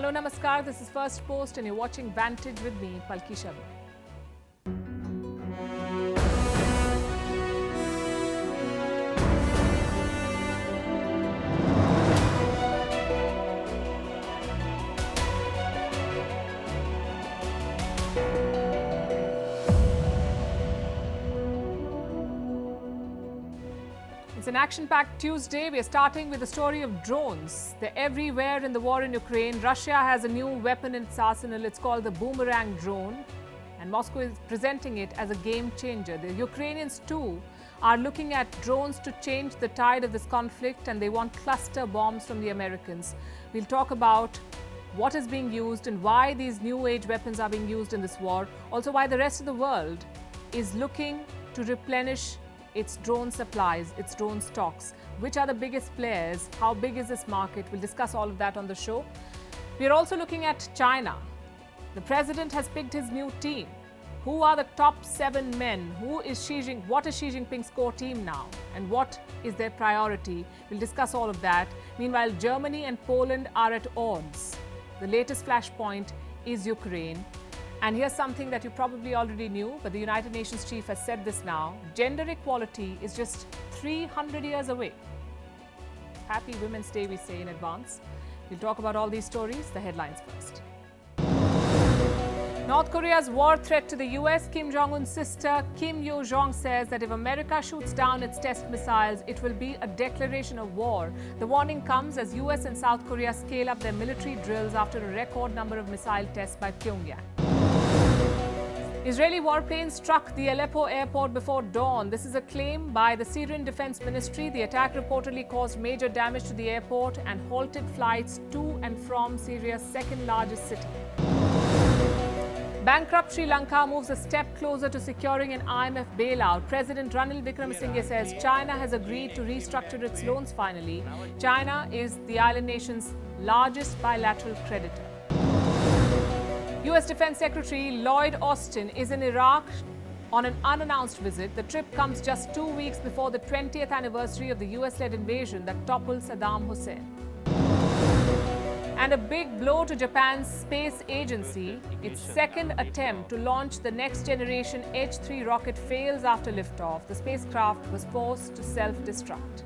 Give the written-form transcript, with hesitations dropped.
Hello, namaskar. This is Firstpost and you're watching Vantage with me, Palki Sharma. It's an action-packed Tuesday. We are starting with the story of drones. They're everywhere in the war in Ukraine. Russia has a new weapon in its arsenal. It's called the boomerang drone. And Moscow is presenting it as a game changer. The Ukrainians too are looking at drones to change the tide of this conflict, and they want cluster bombs from the Americans. We'll talk about what is being used and why these new age weapons are being used in this war. Also why the rest of the world is looking to replenish its drone supplies, its drone stocks. Which are the biggest players? How big is this market? We'll discuss all of that on the show. We're also looking at China. The president has picked his new team. Who are the top 7 men? What is Xi Jinping's core team now? And what is their priority? We'll discuss all of that. Meanwhile, Germany and Poland are at odds. The latest flashpoint is Ukraine. And here's something that you probably already knew, but the United Nations chief has said this now. Gender equality is just 300 years away. Happy Women's Day, we say in advance. We'll talk about all these stories. The headlines first. North Korea's war threat to the US. Kim Jong-un's sister, Kim Yo-jong, says that if America shoots down its test missiles, it will be a declaration of war. The warning comes as US and South Korea scale up their military drills after a record number of missile tests by Pyongyang. Israeli warplanes struck the Aleppo airport before dawn. This is a claim by the Syrian Defense Ministry. The attack reportedly caused major damage to the airport and halted flights to and from Syria's second largest city. Bankrupt Sri Lanka moves a step closer to securing an IMF bailout. President Ranil Wickremesinghe says China has agreed to restructure its loans finally. China is the island nation's largest bilateral creditor. U.S. Defense Secretary Lloyd Austin is in Iraq on an unannounced visit. The trip comes just 2 weeks before the 20th anniversary of the U.S.-led invasion that toppled Saddam Hussein. And a big blow to Japan's space agency. Its second attempt to launch the next-generation H-3 rocket fails after liftoff. The spacecraft was forced to self-destruct.